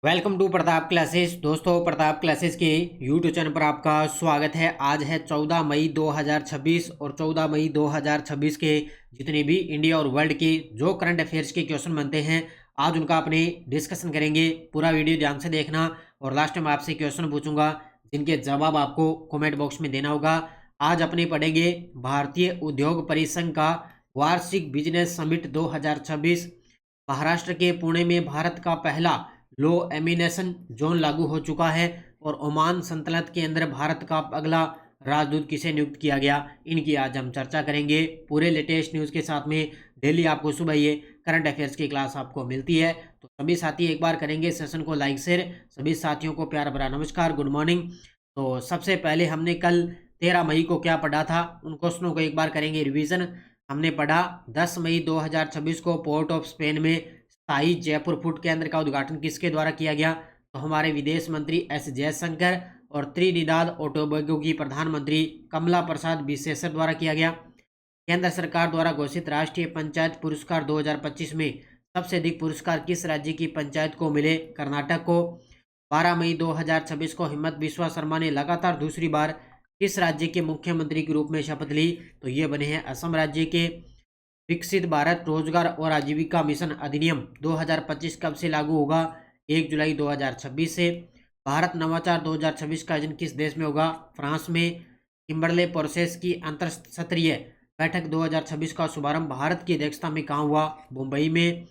Welcome to Pratap classes. दोस्तों, Pratap classes के YouTube channel पर आपका स्वागत है। आज है 14 मई 2026 और 14 मई 2026 के जितने भी इंडिया और वर्ल्ड के जो करंट अफेयर्स के क्वेश्चन बनते हैं, आज उनका अपने डिस्कशन करेंगे। पूरा वीडियो ध्यान से देखना और लास्ट में आपसे क्वेश्चन पूछूंगा जिनके जवाब आपको कमेंट बॉक्स में देना होगा। आज अपने पढ़ेंगे भारतीय उद्योग परिसंघ का वार्षिक बिजनेस समिट 2026। महाराष्ट्र के पुणे में भारत का पहला लो एमिनेशन जोन लागू हो चुका है और ओमान सल्तनत के अंदर भारत का अगला राजदूत किसे नियुक्त किया गया, इनकी आज हम चर्चा करेंगे पूरे लेटेस्ट न्यूज़ के साथ में। डेली आपको सुबह ये करंट अफेयर्स की क्लास आपको मिलती है, तो सभी साथी एक बार करेंगे सेशन को लाइक शेयर। सभी साथियों को प्यार भरा नमस्कार, गुड मॉर्निंग। तो सबसे पहले हमने कल 13 मई को क्या पढ़ा था, उन क्वेश्चनों को एक बार करेंगे रिवीजन। हमने पढ़ा 10 मई 2026 को पोर्ट ऑफ स्पेन में स्थायी जयपुर फूड केंद्र का उद्घाटन किसके द्वारा किया गया, तो हमारे विदेश मंत्री एस जयशंकर और त्रिनिदाद ओटोबेगो की प्रधानमंत्री कमला प्रसाद बिसेसर द्वारा किया गया। केंद्र सरकार द्वारा घोषित राष्ट्रीय पंचायत पुरस्कार 2025 में सबसे अधिक पुरस्कार किस राज्य की पंचायत को मिले, कर्नाटक को। 12 मई 2026 को हिम्मत बिस्वा शर्मा ने लगातार दूसरी बार किस राज्य के मुख्यमंत्री के रूप में शपथ ली, तो ये बने हैं असम राज्य के। विकसित भारत रोजगार और आजीविका मिशन अधिनियम 2025 कब से लागू होगा, 1 जुलाई 2026 से। भारत नवाचार 2026 का आयोजन किस देश में होगा, फ्रांस में। किम्बरले प्रोसेस की अंतरसत्रीय बैठक 2026 का शुभारंभ भारत की अध्यक्षता में कहाँ हुआ, मुंबई में।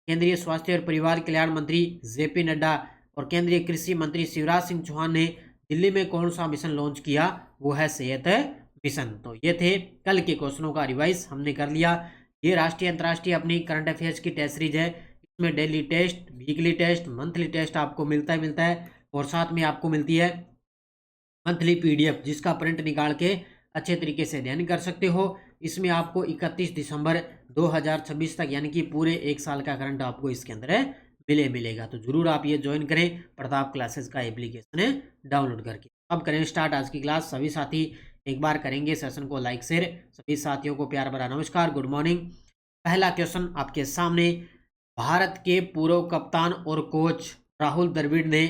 केंद्रीय स्वास्थ्य और परिवार कल्याण मंत्री जेपी नड्डा और केंद्रीय कृषि मंत्री शिवराज सिंह चौहान ने दिल्ली में कौन सा मिशन लॉन्च किया, वो है सेहत मिशन। तो ये थे कल के क्वेश्चनों का रिवाइज हमने कर लिया। ये राष्ट्रीय अंतर्राष्ट्रीय अपनी करंट अफेयर्स की टेस्ट सीरीज है। इसमें daily test, weekly test, monthly test आपको मिलता है और साथ में आपको मिलती है मंथली पीडीएफ जिसका प्रिंट निकाल के अच्छे तरीके से अध्ययन कर सकते हो। इसमें आपको 31 दिसंबर 2026 तक यानी कि पूरे एक साल का करंट आपको इसके अंदर मिलेगा। तो जरूर आप ये ज्वाइन करें प्रताप क्लासेस का एप्लीकेशन डाउनलोड करके। अब करें स्टार्ट आज की क्लास। सभी साथी एक बार करेंगे सेशन को लाइक शेयर। सभी साथियों को प्यार भरा नमस्कार, गुड मॉर्निंग। पहला क्वेश्चन आपके सामने, भारत के पूर्व कप्तान और कोच राहुल द्रविड़ ने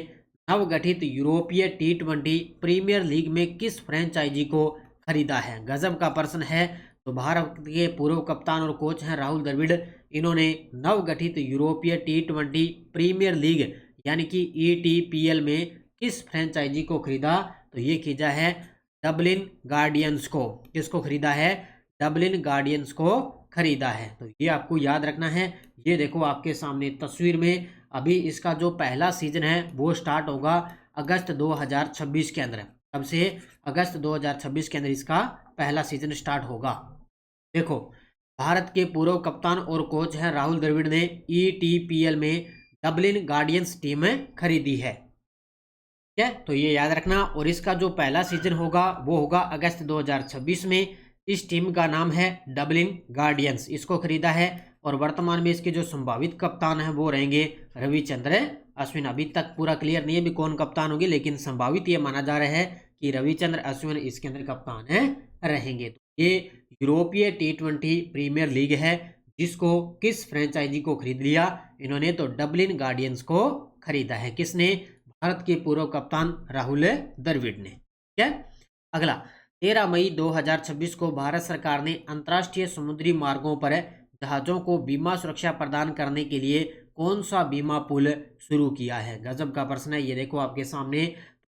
नवगठित यूरोपीय T20 प्रीमियर लीग में किस फ्रेंचाइजी को खरीदा है। गजब का प्रश्न है। तो भारत के पूर्व कप्तान और कोच हैं राहुल द्रविड़। इन्होंने नवगठित यूरोपीय T20 प्रीमियर लीग यानी कि ETPL में किस फ्रेंचाइजी को खरीदा, तो ये खरीदा है डबलिन गार्डियंस को। किसको खरीदा है, डबलिन गार्डियंस को खरीदा है। तो ये आपको याद रखना है। ये देखो आपके सामने तस्वीर में, अभी इसका जो पहला सीजन है वो स्टार्ट होगा अगस्त 2026 के अंदर। कब से, अगस्त 2026 के अंदर इसका पहला सीजन स्टार्ट होगा। देखो, भारत के पूर्व कप्तान और कोच हैं राहुल द्रविड़ ने ETPL में डबलिन गार्डियंस टीम खरीदी है। ठीक है, तो ये याद रखना। और इसका जो पहला सीजन होगा वो होगा अगस्त 2026 में। इस टीम का नाम है डबलिन गार्डियंस, इसको खरीदा है। और वर्तमान में इसके जो संभावित कप्तान हैं वो रहेंगे रविचंद्र अश्विन। अभी तक पूरा क्लियर नहीं है भी कौन कप्तान होंगे, लेकिन संभावित ये माना जा रहा है कि रविचंद्र अश्विन इसके अंदर कप्तान रहेंगे। तो ये यूरोपीय T20 प्रीमियर लीग है जिसको किस फ्रेंचाइजी को खरीद लिया इन्होंने, तो डबलिन गार्डियंस को खरीदा है। किसने, भारत के पूर्व कप्तान राहुल द्रविड़ ने। ठीक है, अगला 13 मई 2026 को भारत सरकार ने अंतर्राष्ट्रीय समुद्री मार्गों पर जहाजों को बीमा सुरक्षा प्रदान करने के लिए कौन सा बीमा पुल शुरू किया है। गजब का प्रश्न है। ये देखो आपके सामने,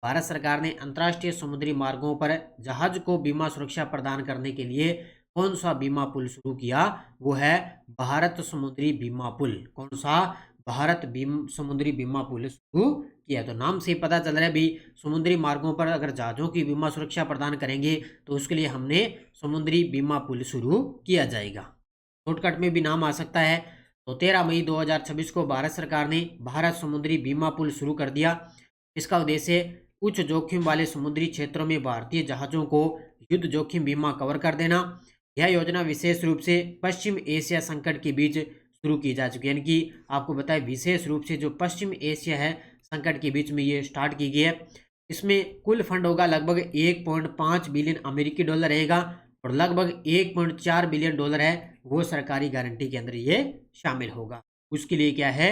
भारत सरकार ने अंतर्राष्ट्रीय समुद्री मार्गों पर जहाज को बीमा सुरक्षा प्रदान करने के लिए कौन सा बीमा पुल शुरू किया, वो है भारत समुद्री बीमा पुल। कौन सा, भारत समुद्री बीमा पुल शुरू किया। तो नाम से पता चल रहा है भी समुद्री मार्गों पर अगर जहाजों की बीमा सुरक्षा प्रदान करेंगे तो उसके लिए हमने समुद्री बीमा पुल शुरू किया जाएगा। शॉर्टकट में भी नाम आ सकता है। तो 13 मई 2026 को भारत सरकार ने भारत समुद्री बीमा पुल शुरू कर दिया। इसका उद्देश्य उच्च जोखिम वाले समुद्री क्षेत्रों में भारतीय जहाजों को युद्ध जोखिम बीमा कवर कर देना। यह योजना विशेष रूप से पश्चिम एशिया संकट के बीच शुरू की जा चुकी है। यानी कि आपको बताएं विशेष रूप से जो पश्चिम एशिया है संकट के बीच में ये स्टार्ट की गई है। इसमें कुल फंड होगा लगभग 1.5 बिलियन अमेरिकी डॉलर रहेगा और लगभग 1.4 बिलियन डॉलर है वो सरकारी गारंटी के अंदर ये शामिल होगा। उसके लिए क्या है,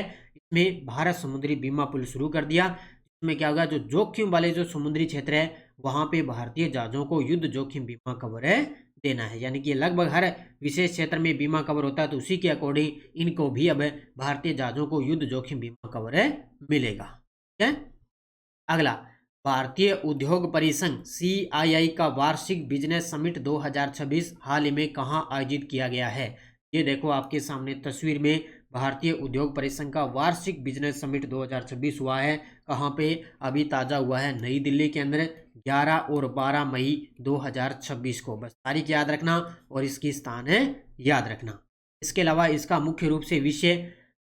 इसमें भारत समुद्री बीमा पुल शुरू कर दिया। इसमें क्या होगा, जो जोखिम वाले जो समुद्री क्षेत्र है वहां पे भारतीय जहाजों को युद्ध जोखिम बीमा कवर है देना है। यानी कि लगभग हर विशेष क्षेत्र में बीमा कवर होता है, तो उसी के अकॉर्डिंग इनको भी अब भारतीय जहाजों को युद्ध जोखिम बीमा कवर है मिलेगा। ठीक है। अगला, भारतीय उद्योग परिसंघ CII का वार्षिक बिजनेस समिट 2026 हाल ही में कहाँ आयोजित किया गया है। ये देखो आपके सामने तस्वीर में भारतीय उद्योग परिसंघ का वार्षिक बिजनेस समिट 2026 हुआ है। कहाँ पे, अभी ताज़ा हुआ है नई दिल्ली के अंदर 11 और 12 मई 2026 को। बस तारीख याद रखना और इसकी स्थान है याद रखना। इसके अलावा इसका मुख्य रूप से विषय,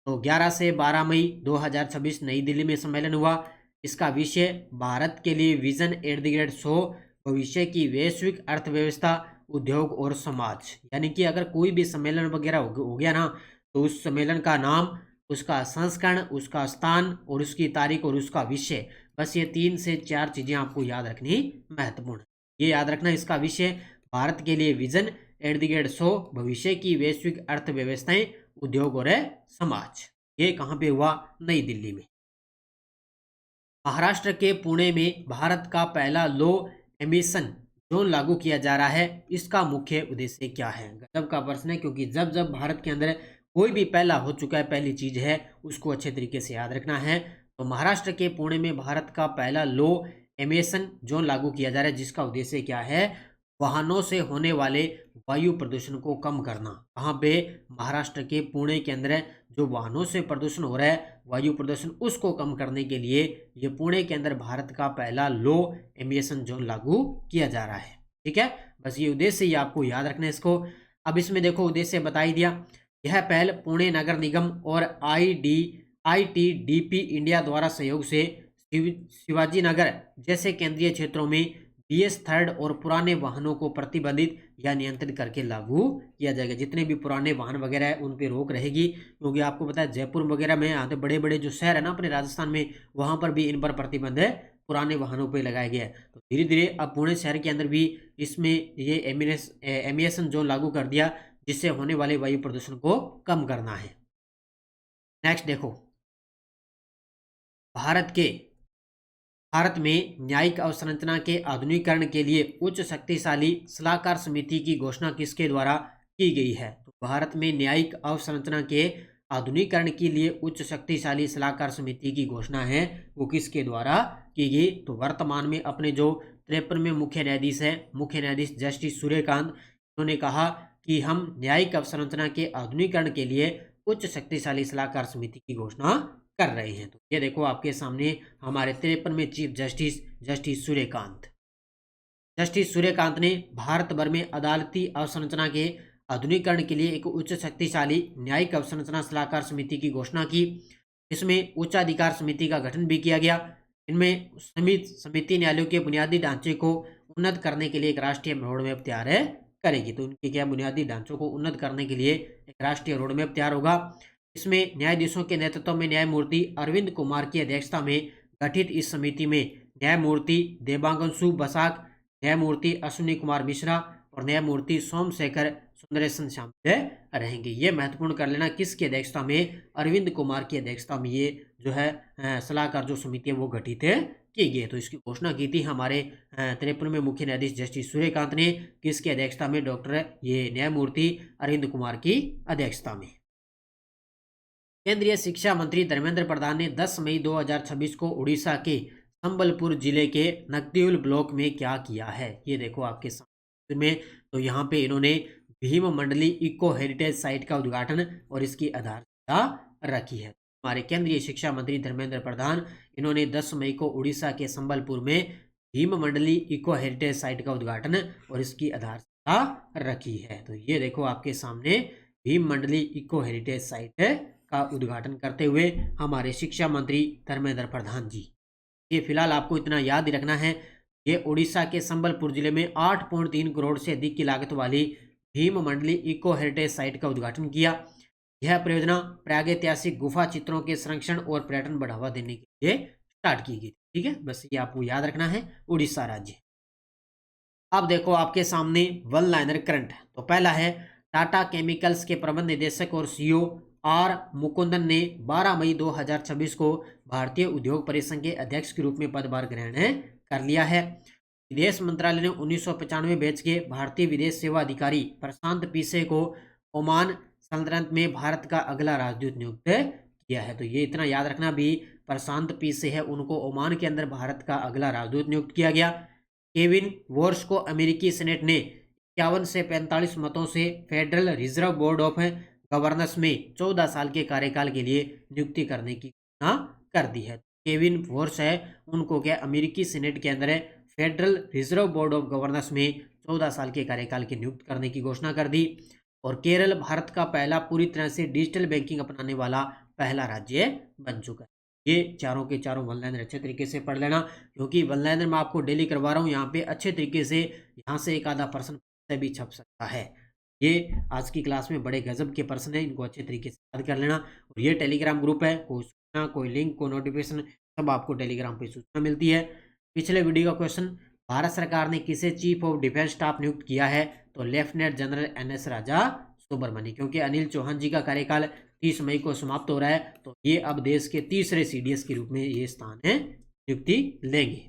तो 11 से 12 मई 2026 नई दिल्ली में सम्मेलन हुआ। इसका विषय भारत के लिए विजन एट द रेट 100, भविष्य की वैश्विक अर्थव्यवस्था, उद्योग और समाज। यानी कि अगर कोई भी सम्मेलन वगैरह हो गया ना, तो उस सम्मेलन का नाम, उसका संस्करण, उसका स्थान और उसकी तारीख और उसका विषय, बस ये 3 से 4 चीजें आपको याद रखनी महत्वपूर्ण है। ये याद रखना, इसका विषय भारत के लिए विजन एट द रेट 100, भविष्य की वैश्विक अर्थव्यवस्थाएं, उद्योग और समाज। ये कहाँ पे हुआ, नई दिल्ली में। महाराष्ट्र के पुणे में भारत का पहला लो एमिशन जोन लागू किया जा रहा है। इसका मुख्य उद्देश्य क्या है। गजब का प्रश्न है, क्योंकि जब जब भारत के अंदर कोई भी पहला हो चुका है, पहली चीज है, उसको अच्छे तरीके से याद रखना है। तो महाराष्ट्र के पुणे में भारत का पहला लो एमिशन जोन लागू किया जा रहा है, जिसका उद्देश्य क्या है, वाहनों से होने वाले वायु प्रदूषण को कम करना। कहाँ पे, महाराष्ट्र के पुणे के अंदर जो वाहनों से प्रदूषण हो रहा है, वायु प्रदूषण, उसको कम करने के लिए ये पुणे के अंदर भारत का पहला लो एमिशन जोन लागू किया जा रहा है। ठीक है, बस ये उद्देश्य ही आपको याद रखना है इसको। अब इसमें देखो उद्देश्य बता ही दिया। यह पहल पुणे नगर निगम और ITDP इंडिया द्वारा सहयोग से शिवाजी नगर जैसे केंद्रीय क्षेत्रों में BS3 और पुराने वाहनों को प्रतिबंधित या नियंत्रित करके लागू किया जाएगा। जितने भी पुराने वाहन वगैरह है उन पे रोक रहेगी, क्योंकि आपको पता है जयपुर वगैरह में आते बड़े बड़े जो शहर है ना अपने राजस्थान में, वहां पर भी इन पर प्रतिबंध है, पुराने वाहनों पे लगाया गया है। तो धीरे धीरे अब पुणे शहर के अंदर भी इसमें ये एमिशन जोन लागू कर दिया, जिससे होने वाले वायु प्रदूषण को कम करना है। नेक्स्ट देखो, भारत में न्यायिक अवसंरचना के आधुनिकीकरण के लिए उच्च शक्तिशाली सलाहकार समिति की घोषणा किसके द्वारा की गई है। तो भारत में न्यायिक अवसंरचना के आधुनिकीकरण के लिए उच्च शक्तिशाली सलाहकार समिति की घोषणा है, वो किसके द्वारा की गई। तो वर्तमान में अपने जो 53वें मुख्य न्यायाधीश है, मुख्य न्यायाधीश जस्टिस सूर्यकांत, उन्होंने कहा कि हम न्यायिक अवसंरचना के आधुनिकीकरण के लिए उच्च शक्तिशाली सलाहकार समिति की घोषणा कर रहे हैं। तो ये देखो आपके सामने हमारे 53वें चीफ जस्टिस सूर्यकांत ने भारत भर में अदालती अवसंरचना के आधुनिकीकरण के लिए एक उच्च शक्तिशाली न्यायिक अवसंरचना सलाहकार समिति की घोषणा की। इसमें उच्चाधिकार समिति का गठन भी किया गया। इनमें समिति न्यायालयों के बुनियादी ढांचे को उन्नत करने के लिए एक राष्ट्रीय रोड मैप तैयार करेगी। तो उनके क्या बुनियादी ढांचों को उन्नत करने के लिए एक राष्ट्रीय रोड मैप तैयार होगा। इसमें न्यायाधीशों के नेतृत्व में न्यायमूर्ति अरविंद कुमार की अध्यक्षता में गठित इस समिति में न्यायमूर्ति देबांगशु बसाक, न्यायमूर्ति अश्विनी कुमार मिश्रा और न्यायमूर्ति सोमशेखर सुंदरेशन शामिल रहेंगे। ये महत्वपूर्ण कर लेना, किसकी अध्यक्षता में, अरविंद कुमार की अध्यक्षता में ये जो है सलाहकार जो समिति है वो गठित की गई। तो इसकी घोषणा की थी हमारे 53वें मुख्य न्यायाधीश जस्टिस सूर्यकांत ने, किसकी अध्यक्षता में, डॉक्टर ये न्यायमूर्ति अरविंद कुमार की अध्यक्षता में। केंद्रीय शिक्षा मंत्री धर्मेंद्र प्रधान ने 10 मई 2026 को उड़ीसा के संबलपुर जिले के नकदीउल ब्लॉक में क्या किया है। ये देखो आपके सामने में, तो यहाँ पे इन्होंने भीम मंडली इको हेरिटेज साइट का उद्घाटन और इसकी आधारशिला रखी है। हमारे केंद्रीय शिक्षा मंत्री धर्मेंद्र प्रधान, इन्होंने 10 मई को उड़ीसा के संबलपुर में भीम मंडली इको हेरिटेज साइट का उद्घाटन और इसकी आधारशिला रखी है। तो ये देखो आपके सामने भीम मंडली इको हेरिटेज साइट का उद्घाटन करते हुए हमारे शिक्षा मंत्री धर्मेंद्र प्रधान जी। ये फिलहाल आपको इतना याद ही रखना है, ये उड़ीसा के संबलपुर जिले में 8.3 करोड़ से अधिक की लागत वाली भीम मंडली इको हेरिटेज साइट का उद्घाटन किया। यह परियोजना प्रागैतिहासिक गुफा चित्रों के संरक्षण और पर्यटन बढ़ावा देने के लिए स्टार्ट की गई। ठीक है, बस ये आपको याद रखना है, उड़ीसा राज्य। अब देखो आपके सामने वन लाइनर करंट। तो पहला है, टाटा केमिकल्स के प्रबंध निदेशक और CEO आर मुकुंदन ने 12 मई 2026 को भारतीय उद्योग परिसंघ के अध्यक्ष के रूप में पदभार ग्रहण कर लिया है। विदेश मंत्रालय ने 1995 बैच के भारतीय विदेश सेवा अधिकारी प्रशांत पीसे को ओमान सल्तनत में भारत का अगला राजदूत नियुक्त किया है। तो ये इतना याद रखना भी, प्रशांत पीसे है, उनको ओमान के अंदर भारत का अगला राजदूत नियुक्त किया गया। केविन वॉर्स को अमेरिकी सेनेट ने 51 से 45 मतों से federal reserve board of governors में 14 साल के कार्यकाल के लिए नियुक्ति करने की घोषणा कर दी है। केविन वॉर्स है, उनको क्या अमेरिकी सेनेट के अंदर federal reserve board of governors में 14 साल के कार्यकाल की नियुक्त करने की घोषणा कर दी। और केरल भारत का पहला पूरी तरह से डिजिटल बैंकिंग अपनाने वाला पहला राज्य बन चुका है। ये चारों के चारों वन लाइनर अच्छे तरीके से पढ़ लेना, क्योंकि वन लाइनर मैं आपको डेली करवा रहा हूँ। यहाँ पे अच्छे तरीके से यहाँ से एक आधा प्रश्न भी छप सकता है। ये आज की क्लास में बड़े गजब के प्रश्न है, इनको अच्छे तरीके से याद कर लेना। और ये टेलीग्राम ग्रुप है, कोई सूचना, कोई लिंक, कोई नोटिफिकेशन, सब आपको टेलीग्राम पे सूचना मिलती है। पिछले वीडियो का क्वेश्चन, भारत सरकार ने किसे चीफ ऑफ डिफेंस स्टाफ नियुक्त किया है? तो लेफ्टिनेंट जनरल NS राजा सुब्रमण्य, क्योंकि अनिल चौहान जी का कार्यकाल 30 मई को समाप्त हो रहा है, तो ये अब देश के तीसरे CDS के रूप में ये स्थान है नियुक्ति लेंगे।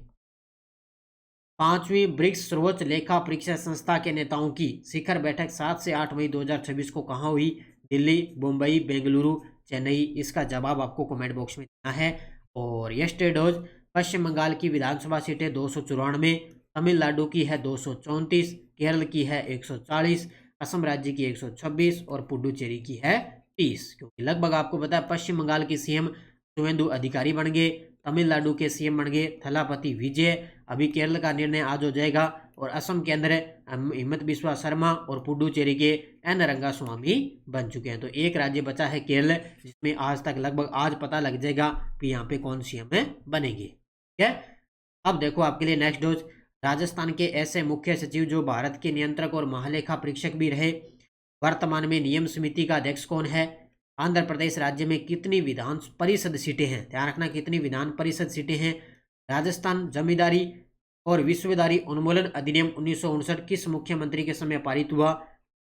5वीं ब्रिक्स सर्वोच्च लेखा परीक्षा संस्था के नेताओं की शिखर बैठक 7 से 8 मई 2026 को कहाँ हुई? दिल्ली, मुंबई, बेंगलुरु, चेन्नई। इसका जवाब आपको कमेंट बॉक्स में देना है। और यस्टरडे डोज, पश्चिम बंगाल की विधानसभा सीटें 294, तमिलनाडु की है 234, केरल की है 140, असम राज्य की 126 और पुडुचेरी की है 30। क्योंकि लगभग आपको पता है पश्चिम बंगाल के CM शुवेंदु अधिकारी बन गए, तमिलनाडु के CM बन गए थलापति विजय, अभी केरल का निर्णय आज हो जाएगा, और असम के अंदर हिमंत बिस्वा शर्मा और पुडुचेरी के N रंगास्वामी बन चुके हैं। तो एक राज्य बचा है केरल, जिसमें आज तक लगभग आज पता लग जाएगा कि यहाँ पे कौन CM बनेंगे। ठीक है, अब देखो आपके लिए नेक्स्ट डोज, राजस्थान के ऐसे मुख्य सचिव जो भारत के नियंत्रक और महालेखा परीक्षक भी रहे, वर्तमान में नियम समिति का अध्यक्ष कौन है? आंध्र प्रदेश राज्य में कितनी विधान परिषद सीटें हैं? ध्यान रखना, कितनी विधान परिषद सीटें हैं। राजस्थान जमींदारी और विश्वदारी उन्मूलन अधिनियम 1959 किस मुख्यमंत्री के समय पारित हुआ?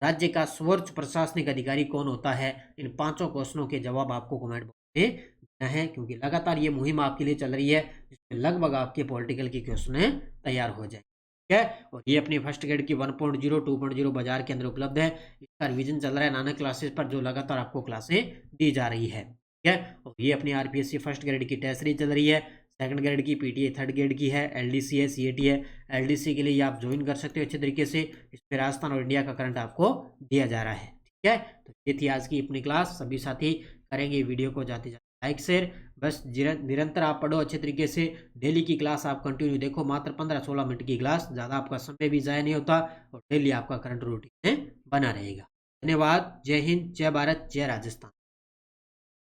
राज्य का सर्वोच्च प्रशासनिक अधिकारी कौन होता है? इन 5 क्वेश्चनों के जवाब आपको कमेंट बॉक्स में देना है, क्योंकि लगातार ये मुहिम आपके लिए चल रही है, जिसमें लगभग आपके पॉलिटिकल के क्वेश्चन तैयार हो जाए। ठीक है, और ये अपनी फर्स्ट ग्रेड की 1.0 2.0 बाजार के अंदर उपलब्ध है। इसका रिवीजन चल रहा है नानक क्लासेस पर, जो लगातार आपको क्लासें दी जा रही है। ठीक है, और ये अपनी RPSC फर्स्ट ग्रेड की टेस्ट सीरीज चल रही है, सेकंड ग्रेड की PTA थर्ड ग्रेड की है, LDC है, CAT है। LDC के लिए आप ज्वाइन कर सकते हो अच्छे तरीके से, इसमें राजस्थान और इंडिया का करंट आपको दिया जा रहा है। ठीक है, तो ये थी आज की अपनी क्लास। सभी साथी करेंगे वीडियो को जाते जाते लाइक शेयर, बस निरंतर आप पढ़ो अच्छे तरीके से। डेली की क्लास आप कंटिन्यू देखो, मात्र 15-16 मिनट की क्लास, ज़्यादा आपका समय भी ज़ाया नहीं होता और डेली आपका करंट रूटीन बना रहेगा। धन्यवाद। जय हिंद, जय भारत, जय राजस्थान।